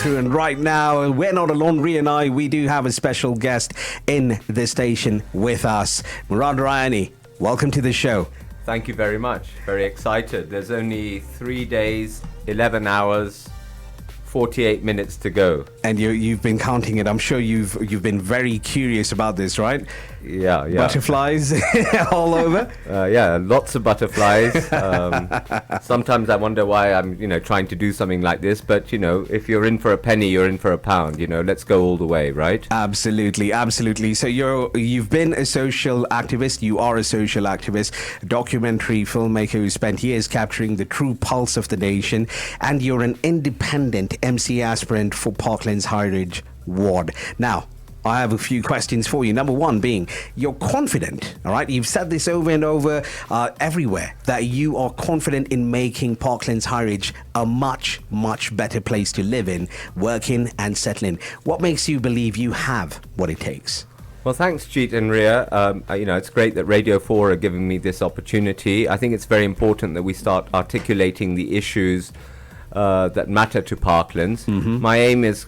DriveThru, and right now we're not alone, Rhea and I. We do have a special guest in the station with us, Murad Rayani. Welcome to the show. Thank you very much. Very excited. There's only 3 days, 11 hours, 48 minutes to go. And you've been counting it. I'm sure you've been very curious about this, right? Yeah. Butterflies all over. Yeah, lots of butterflies. Sometimes I wonder why I'm, trying to do something like this. But if you're in for a penny, you're in for a pound. Let's go all the way, right? Absolutely. So you've been a social activist. You are a social activist, documentary filmmaker who spent years capturing the true pulse of the nation, and you're an independent MCA aspirant for Parklands Highridge ward. Now, I have a few questions for you. Number one being, you're confident, all right? You've said this over and over everywhere, that you are confident in making Parklands Highridge a much, much better place to live in, work in, and settle in. What makes you believe you have what it takes? Well, thanks, Jeet and Rhea. It's great that Radio4 are giving me this opportunity. I think it's very important that we start articulating the issues that matter to Parklands. Mm-hmm. My aim is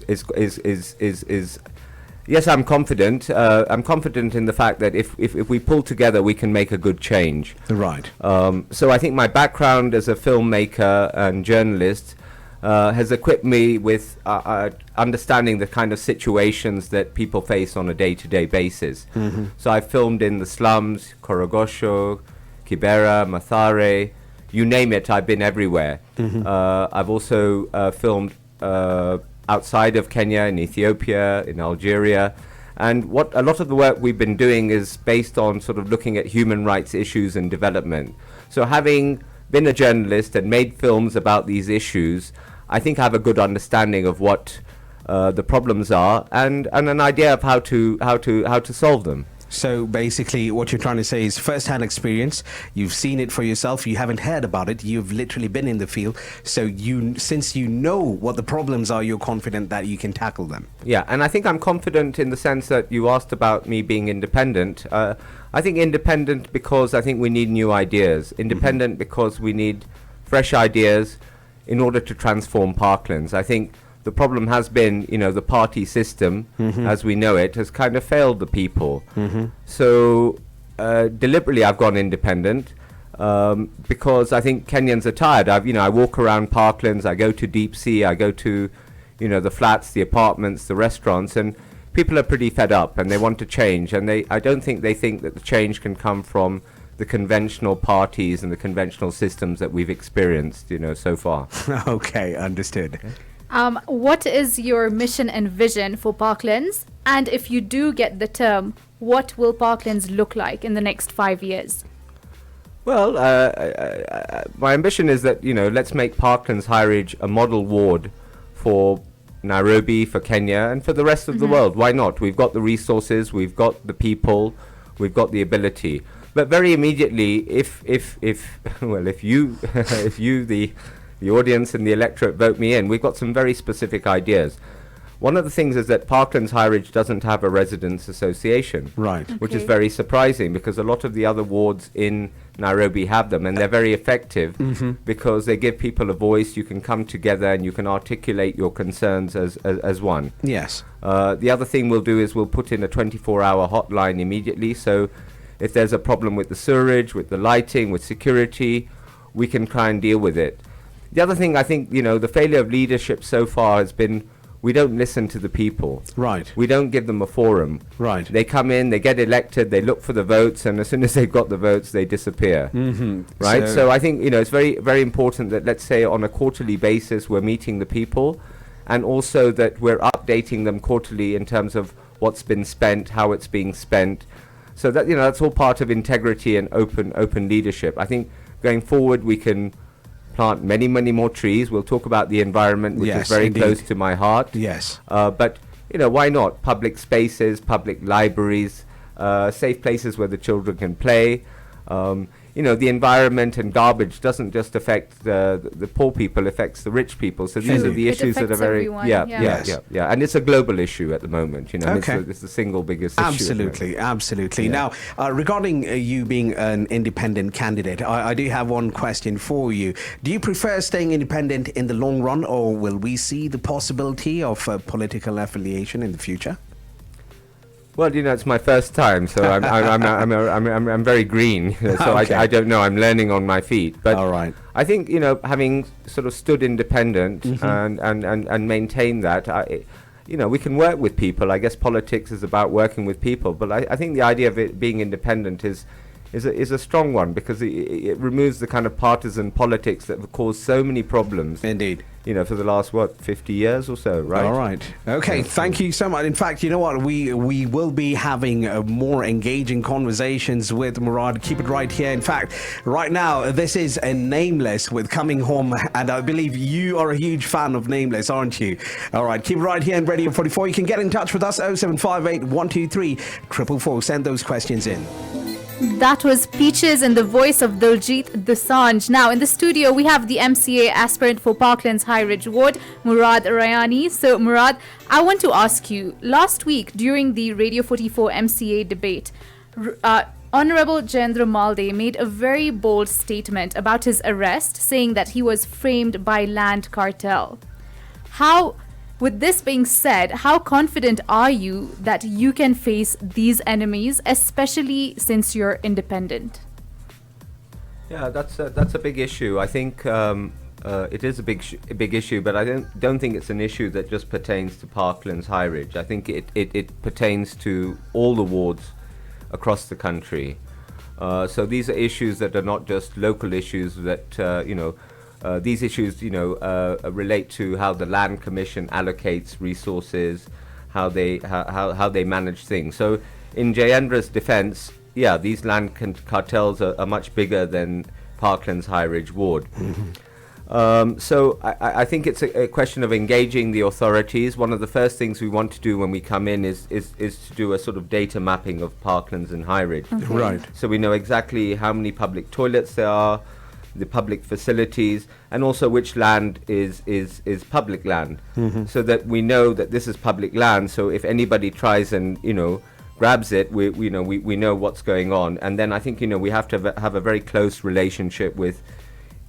yes, I'm confident. I'm confident in the fact that if we pull together, we can make a good change. Right. So I think my background as a filmmaker and journalist has equipped me with understanding the kind of situations that people face on a day-to-day basis. Mm-hmm. So I've filmed in the slums, Korogosho, Kibera, Mathare, you name it, I've been everywhere. Mm-hmm. I've also filmed outside of Kenya, in Ethiopia, in Algeria. And what a lot of the work we've been doing is based on sort of looking at human rights issues and development. So having been a journalist and made films about these issues, I think I have a good understanding of what the problems are and an idea of how to solve them. So basically what you're trying to say is first-hand experience. You've seen it for yourself. You haven't heard about it. You've literally been in the field. So since you know what the problems are, you're confident that you can tackle them. Yeah, and I think I'm confident in the sense that you asked about me being independent. I think independent because I think we need new ideas. Independent mm-hmm. because we need fresh ideas in order to transform Parklands. I think the problem has been, the party system, mm-hmm. as we know it, has kind of failed the people. Mm-hmm. So deliberately I've gone independent because I think Kenyans are tired. I walk around Parklands, I go to Deep Sea, I go to, the flats, the apartments, the restaurants, and people are pretty fed up and they want to change. And I don't think they think that the change can come from the conventional parties and the conventional systems that we've experienced, so far. Okay, understood. Okay. What is your mission and vision for Parklands? And if you do get the term, what will Parklands look like in the next 5 years? Well, my ambition is that, let's make Parklands Highridge a model ward for Nairobi, for Kenya, and for the rest of mm-hmm. the world. Why not? We've got the resources, we've got the people, we've got the ability. But very immediately, if you, the audience and the electorate vote me in, we've got some very specific ideas. One of the things is that Parklands Highridge doesn't have a residents association, right? Which is very surprising because a lot of the other wards in Nairobi have them, and they're very effective mm-hmm. because they give people a voice. You can come together and you can articulate your concerns as one. Yes. The other thing we'll do is we'll put in a 24-hour hotline immediately. So if there's a problem with the sewerage, with the lighting, with security, we can try and deal with it. The other thing I think, the failure of leadership so far has been we don't listen to the people. Right. We don't give them a forum. Right. They come in, they get elected, they look for the votes, and as soon as they've got the votes, they disappear. Mm-hmm. Right? So I think, it's very, very important that, let's say, on a quarterly basis, we're meeting the people, and also that we're updating them quarterly in terms of what's been spent, how it's being spent. So that, that's all part of integrity and open leadership. I think going forward, we can plant many, many more trees. We'll talk about the environment, which is very close to my heart. Yes. But, why not? Public spaces, public libraries, safe places where the children can play. the environment and garbage doesn't just affect the poor people, affects the rich people. So these are the issues that are very and it's a global issue at the moment. It's the single biggest issue. Absolutely. Now, regarding you being an independent candidate, I do have one question for you. Do you prefer staying independent in the long run, or will we see the possibility of political affiliation in the future? Well, it's my first time, so I'm very green. So I don't know. I'm learning on my feet. But all right. I think having sort of stood independent and maintained that, we can work with people. I guess politics is about working with people. But I think the idea of it being independent is a strong one, because it removes the kind of partisan politics that have caused so many problems. Indeed. For the last 50 years or so, right? All right. Okay. Thank you so much. In fact, you know what? We will be having more engaging conversations with Murad. Keep it right here. In fact, right now, this is a Nameless with Coming Home, and I believe you are a huge fan of Nameless, aren't you? All right. Keep it right here in Radio 44. You can get in touch with us 0758 123 444. Send those questions in. That was Peaches and the voice of Diljit Dosanjh. Now, in the studio, we have the MCA aspirant for Parklands Highridge ward, Murad Rayani. So, Murad, I want to ask you, last week during the Radio 44 MCA debate, Honorable Jayendra Malde made a very bold statement about his arrest, saying that he was framed by land cartel. With this being said, how confident are you that you can face these enemies, especially since you're independent? Yeah, that's a big issue. I think it is a big issue, but I don't think it's an issue that just pertains to Parklands Highridge. I think it pertains to all the wards across the country. So these are issues that are not just local issues that these issues, relate to how the Land Commission allocates resources, how they manage things. So, in Jayendra's defence, these land cartels are much bigger than Parklands Highridge ward. So, I think it's a question of engaging the authorities. One of the first things we want to do when we come in is to do a sort of data mapping of Parklands and Highridge. Okay. Right. So we know exactly how many public toilets there are, the public facilities, and also which land is public land, so that we know that this is public land. So if anybody tries and grabs it, we know what's going on. And then I think we have to have a very close relationship with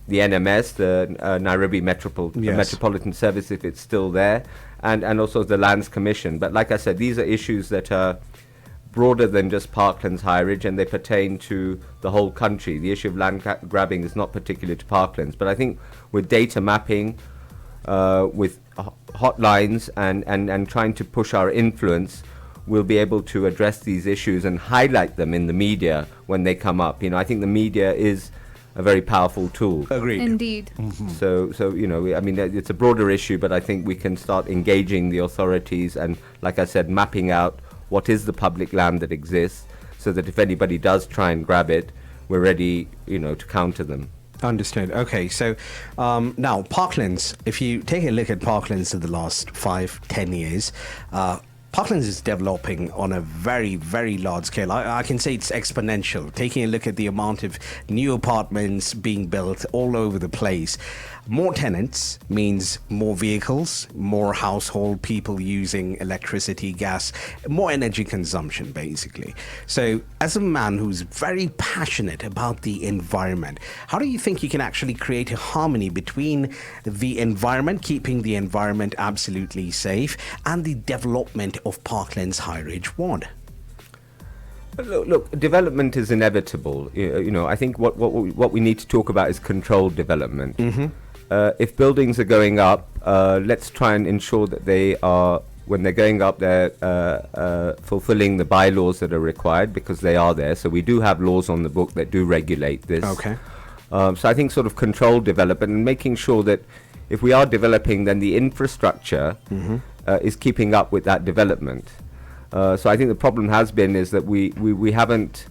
the NMS, the Nairobi Metropolitan Service, if it's still there, and also the Lands Commission. But like I said, these are issues that are broader than just Parklands Highridge, and they pertain to the whole country. The issue of land grabbing is not particular to Parklands, but I think with data mapping, with hotlines and trying to push our influence, we'll be able to address these issues and highlight them in the media when they come up. I think the media is a very powerful tool. Agreed. Indeed. So it's a broader issue, but I think we can start engaging the authorities and, like I said, mapping out what is the public land that exists, so that if anybody does try and grab it, we're ready, to counter them. Understood. Okay, so now Parklands, if you take a look at Parklands in the last 5-10 years, Parklands is developing on a very, very large scale. I can say it's exponential. Taking a look at the amount of new apartments being built all over the place. More tenants means more vehicles, more household people using electricity, gas, more energy consumption, basically. So as a man who's very passionate about the environment, how do you think you can actually create a harmony between the environment, keeping the environment absolutely safe, and the development of Parklands Highridge ward? Look, development is inevitable. I think what we need to talk about is controlled development. If buildings are going up, let's try and ensure that they are, when they're going up, they're fulfilling the bylaws that are required, because they are there. So we do have laws on the book that do regulate this. Okay. So I think sort of controlled development and making sure that if we are developing, then the infrastructure is keeping up with that development. So I think the problem has been is that we haven't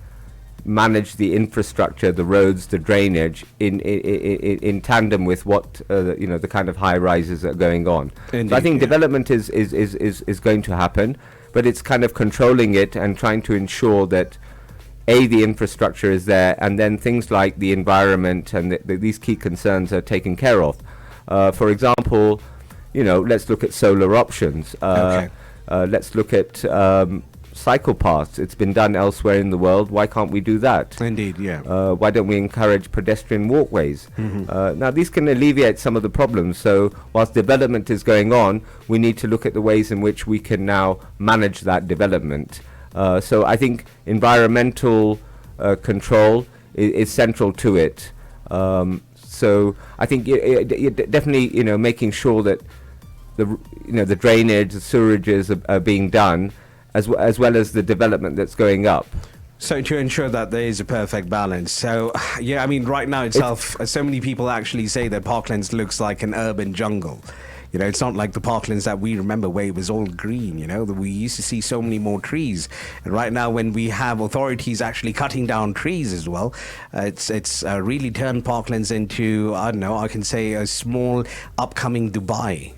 managed the infrastructure, the roads, the drainage in tandem with what the kind of high rises that are going on. Indeed, so I think development is going to happen, but it's kind of controlling it and trying to ensure that the infrastructure is there, and then things like the environment and these key concerns are taken care of. For example, let's look at solar options. Let's look at cycle paths. It's been done elsewhere in the world. Why can't we do that? Indeed, yeah. Why don't we encourage pedestrian walkways? Now, these can alleviate some of the problems. So whilst development is going on, we need to look at the ways in which we can now manage that development. So I think environmental control is central to it. So I think definitely, making sure that the drainage, the sewages are being done, as well as the development that's going up. So to ensure that there is a perfect balance. So, yeah, I mean, right now itself, so many people actually say that Parklands looks like an urban jungle. It's not like the Parklands that we remember where it was all green, we used to see so many more trees. And right now when we have authorities actually cutting down trees as well, it's really turned Parklands into, I don't know, I can say a small upcoming Dubai.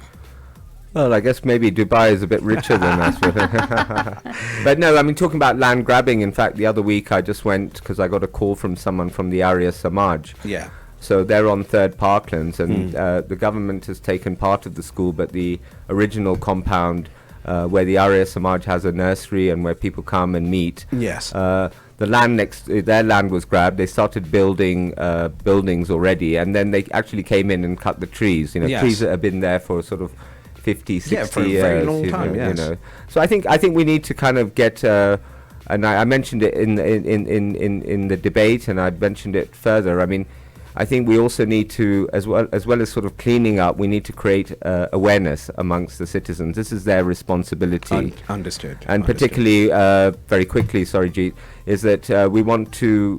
Well, I guess maybe Dubai is a bit richer than us. But no, I mean, talking about land grabbing, in fact, the other week I just went, because I got a call from someone from the Arya Samaj. Yeah. So they're on 3rd Parklands, and the government has taken part of the school, but the original compound where the Arya Samaj has a nursery and where people come and meet. Yes. The land their land was grabbed. They started building buildings already, and then they actually came in and cut the trees. Yes. Trees that have been there for sort of 50, 60 for a years. very long time, yes. So I think we need to kind of get. And I mentioned it in the debate, and I mentioned it further. I mean, I think we also need to, as well as sort of cleaning up, we need to create awareness amongst the citizens. This is their responsibility. Understood. And particularly, very quickly, sorry, Jeet, is that we want to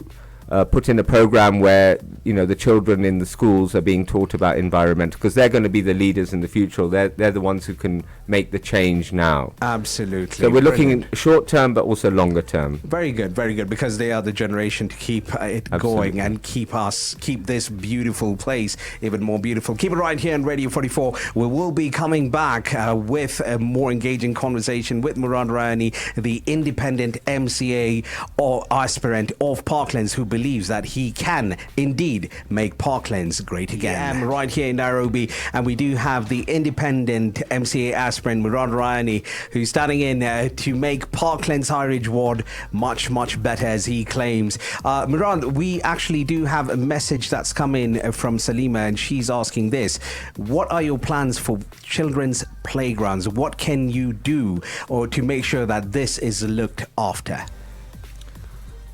put in a program where the children in the schools are being taught about environment, because they're going to be the leaders in the future. They're the ones who can make the change now. Absolutely. So we're looking in short term, but also longer term. Very good, because they are the generation to keep it going and keep this beautiful place even more beautiful. Keep it right here on Radio 44. We will be coming back with a more engaging conversation with Murad Rayani, the independent MCA or aspirant of Parklands, who believes that he can indeed make Parklands great again. I'm right here in Nairobi, and we do have the independent MCA aspirant Murad Rayani, who's standing in to make Parklands Highridge ward much, much better, as he claims. Murad, we actually do have a message that's come in from Salima, and she's asking this: what are your plans for children's playgrounds? What can you do or to make sure that this is looked after?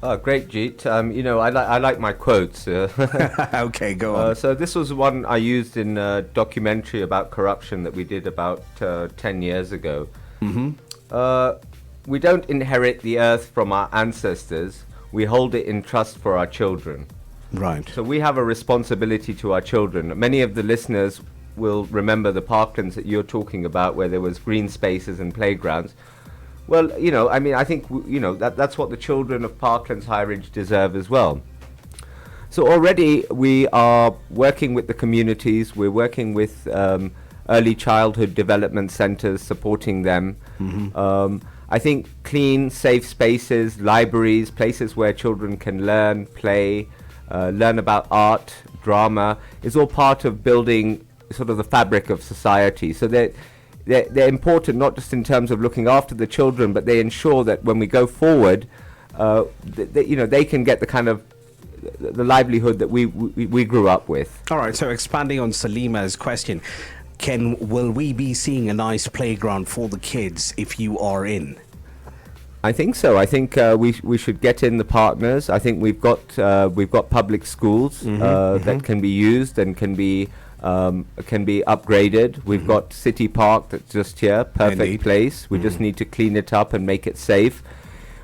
Oh, great, Jeet. I like my quotes. Okay, go on. So this was one I used in a documentary about corruption that we did about 10 years ago. We don't inherit the earth from our ancestors. We hold it in trust for our children. Right. So we have a responsibility to our children. Many of the listeners will remember the Parklands that you're talking about, where there was green spaces and playgrounds. Well, I think, that's what the children of Parklands Highridge deserve as well. So already we are working with the communities. We're working with early childhood development centres, supporting them. I think clean, safe spaces, libraries, places where children can learn, play, learn about art, drama, is all part of building sort of the fabric of society. So they're important, not just in terms of looking after the children, but they ensure that when we go forward, they can get the kind of the livelihood that we grew up with. All right, so expanding on Salima's question, will we be seeing a nice playground for the kids if you are in? I think so. I think we should get in the partners. I think we've got public schools that can be used and can be upgraded. We've got City Park that's just here, perfect Indeed. place. We just need to clean it up and make it safe.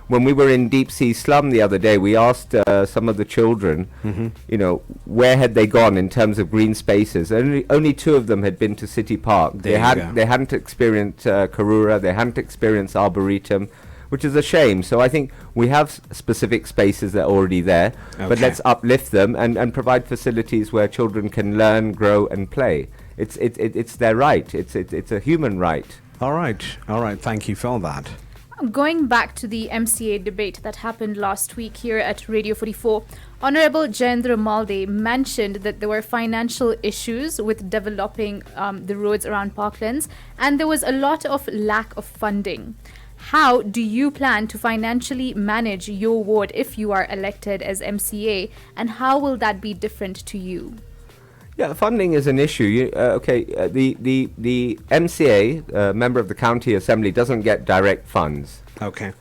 When we were in Deep Sea Slum the other day, we asked some of the children, where had they gone in terms of green spaces. Only 2 of them had been to City Park. They hadn't experienced Karura, they hadn't experienced Arboretum, which is a shame. So I think we have specific spaces that are already there, but let's uplift them and provide facilities where children can learn, grow, and play. It's their right. It's a human right. All right. Thank you for that. Going back to the MCA debate that happened last week here at Radio 44, Honorable Jayendra Malde mentioned that there were financial issues with developing the roads around Parklands, and there was a lot of lack of funding. How do you plan to financially manage your ward if you are elected as MCA, and how will that be different to you? Yeah, funding is an issue. The MCA, member of the county assembly, doesn't get direct funds. Okay.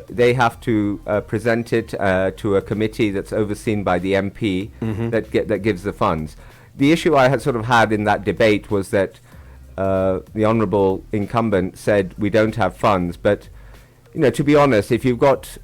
They have to present it to a committee that's overseen by the MP that gives the funds. The issue I had had in that debate was that the honourable incumbent said we don't have funds, but to be honest, if you've got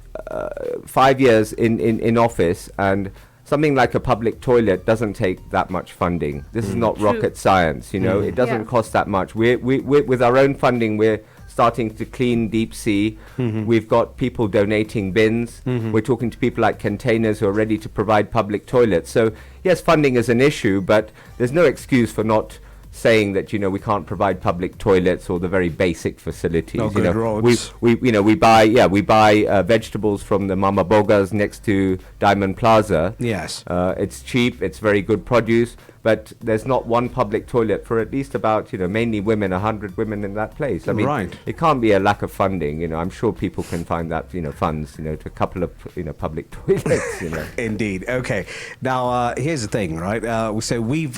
5 years in office and something like a public toilet doesn't take that much funding. This is not rocket science, it doesn't cost that much. We with our own funding, we're starting to clean deep sea. We've got people donating bins. We're talking to people like Containers who are ready to provide public toilets. So yes, funding is an issue, but there's no excuse for not saying that we can't provide public toilets or the very basic facilities. Roads. We buy vegetables from the Mama Bogas next to Diamond Plaza. Yes. It's cheap, it's very good produce, but there's not one public toilet for at least about mainly women, 100 women in that place. I mean, right. It can't be a lack of funding. I'm sure people can find that funds to a couple of public toilets. Indeed. Okay. Now here's the thing, right? So we've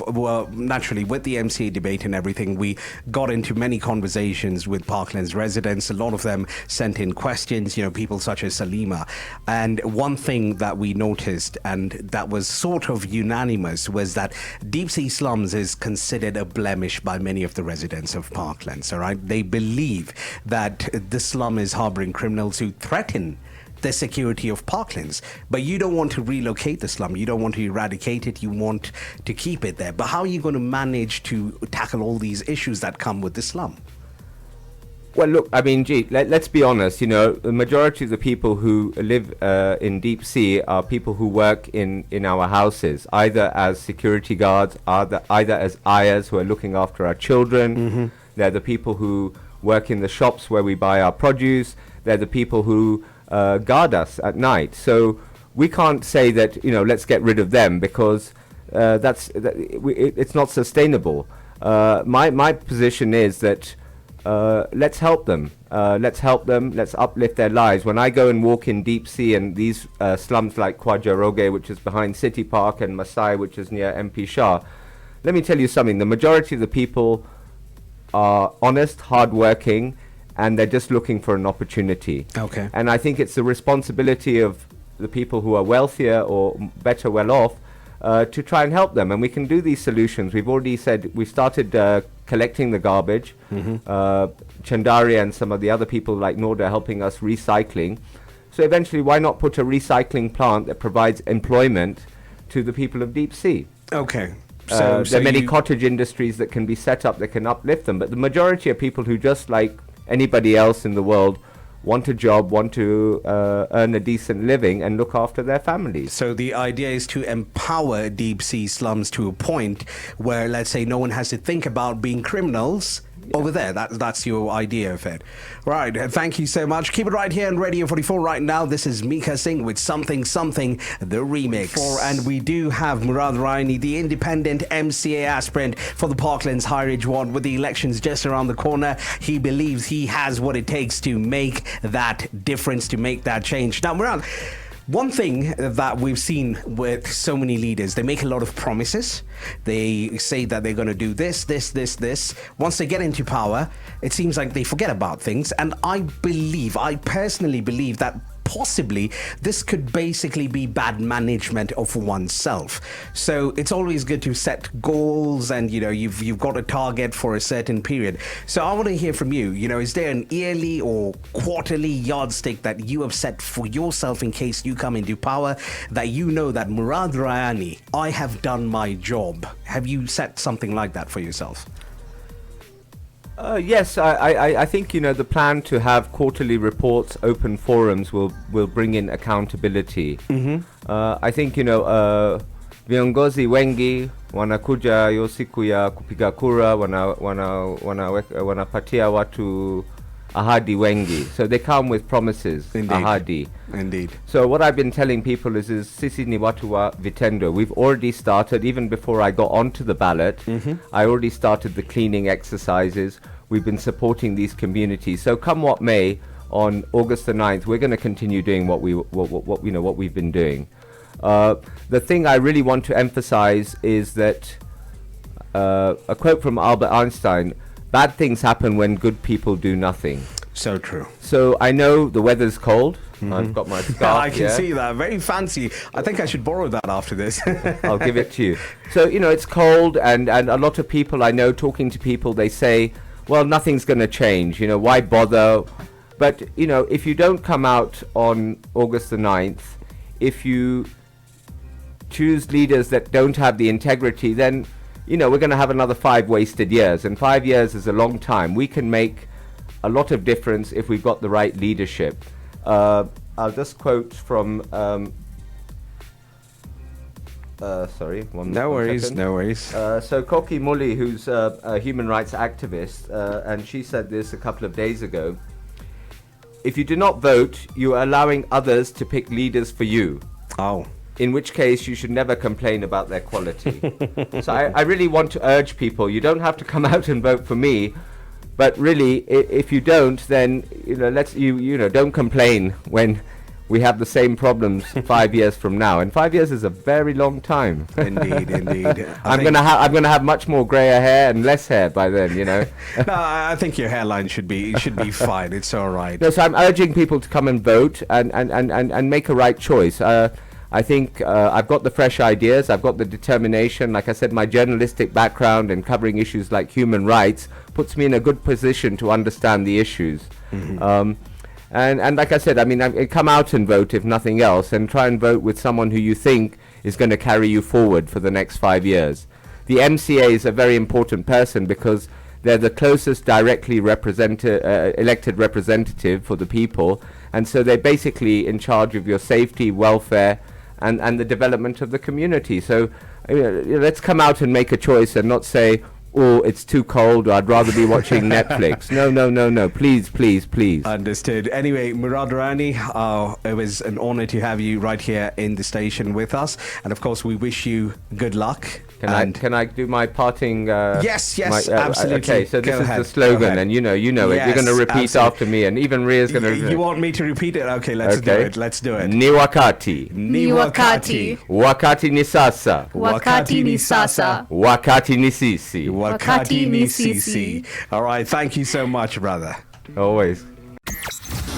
naturally with the MCA debate and everything, we got into many conversations with Parklands residents. A lot of them sent in questions. People such as Salima. And one thing that we noticed, and that was sort of unanimous, was that deep sea slums is considered a blemish by many of the residents of Parklands. All right, they believe that the slum is harboring criminals who threaten the security of Parklands. But you don't want to relocate the slum. You don't want to eradicate it. You want to keep it there. But how are you going to manage to tackle all these issues that come with the slum? Well, look, I mean, let's be honest, the majority of the people who live in deep sea are people who work in our houses, either as security guards, either as ayahs who are looking after our children. They're the people who work in the shops where we buy our produce. They're the people who guard us at night. So we can't say that, let's get rid of them, because it's not sustainable. My position is that let's help them. Let's uplift their lives. When I go and walk in deep sea and these slums like Khwaja, which is behind City Park, and Masai, which is near MP Shah, let me tell you something. The majority of the people are honest, hardworking, and they're just looking for an opportunity. Okay. And I think it's the responsibility of the people who are wealthier or better well off to try and help them. And we can do these solutions. We've already said we started collecting the garbage. Chandaria and some of the other people like Norda helping us recycling. So eventually, why not put a recycling plant that provides employment to the people of deep sea? Okay. There are many cottage industries that can be set up that can uplift them. But the majority are people who, just like anybody else in the world, want a job, want to earn a decent living and look after their families. So the idea is to empower deep sea slums to a point where, let's say, no one has to think about being criminals over there. That's your idea of it. Right. Thank you so much. Keep it right here on Radio 44 right now. This is Mika Singh with Something Something, the remix. And we do have Murad Rayani, the independent MCA aspirant for the Parklands Highridge ward. With the elections just around the corner, he believes he has what it takes to make that difference, to make that change. Now, Murad, one thing that we've seen with so many leaders, they make a lot of promises. They say that they're going to do this. Once they get into power, it seems like they forget about things. And I personally believe that possibly this could basically be bad management of oneself. So it's always good to set goals, and you've got a target for a certain period. So I want to hear from you. Is there an yearly or quarterly yardstick that you have set for yourself in case you come into power, that that Murad Rayani, I have done my job? Have you set something like that for yourself? Yes, I think the plan to have quarterly reports, open forums will bring in accountability. I think viongozi wengi wanakuja hiyo siku ya kupiga kura, wanapatia watu ahadi wengi. So they come with promises. Indeed. Ahadi. Indeed. So what I've been telling people is sisi ni watu wa vitendo. We've already started, even before I got onto the ballot, I already started the cleaning exercises. We've been supporting these communities. So come what may, on August the 9th, we're going to continue doing what we've been doing. The thing I really want to emphasize is that a quote from Albert Einstein: bad things happen when good people do nothing. So true. So I know the weather's cold. I've got my scarf. I can see that. Very fancy. I think I should borrow that after this. I'll give it to you. So, it's cold, and a lot of people I know, talking to people, they say, well, nothing's going to change. Why bother? But, if you don't come out on August the 9th, if you choose leaders that don't have the integrity, then, we're going to have another 5 wasted years. And 5 years is a long time. We can make a lot of difference if we've got the right leadership. I'll just quote from sorry, no worries. So Koki Muli, who's a human rights activist, and she said this a couple of days ago: if you do not vote, you are allowing others to pick leaders for you. Oh. In which case you should never complain about their quality. So I really want to urge people, you don't have to come out and vote for me. But really, if you don't, then don't complain when we have the same problems 5 years from now. And 5 years is a very long time. Indeed. I'm gonna have much more grayer hair and less hair by then. No, I think your hairline should be fine. It's all right. No, so I'm urging people to come and vote and make a right choice. I think I've got the fresh ideas, I've got the determination. Like I said, my journalistic background and covering issues like human rights puts me in a good position to understand the issues. And like I said, come out and vote if nothing else, and try and vote with someone who you think is going to carry you forward for the next 5 years. The MCA is a very important person because they're the closest directly elected representative for the people, and so they're basically in charge of your safety, welfare, and the development of the community. So let's come out and make a choice and not say, oh, it's too cold, or I'd rather be watching Netflix. No. Please. Understood. Anyway, Murad Rayani, it was an honor to have you right here in the station with us. And of course, we wish you good luck. Can I do my parting? Yes, absolutely. Okay, so this is the slogan, and you know it. You're going to repeat after me, and even Ria's going to. You want me to repeat it? Okay, let's do it. Ni wakati. Wakati ni sasa. Wakati ni sasa. Wakati ni sisi. Wakati ni sisi. All right, thank you so much, brother. Always.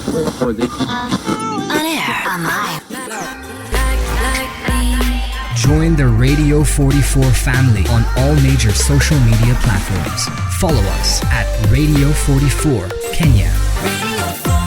On air, online. Join the Radio 44 family on all major social media platforms. Follow us at Radio 44 Kenya. Radio 44.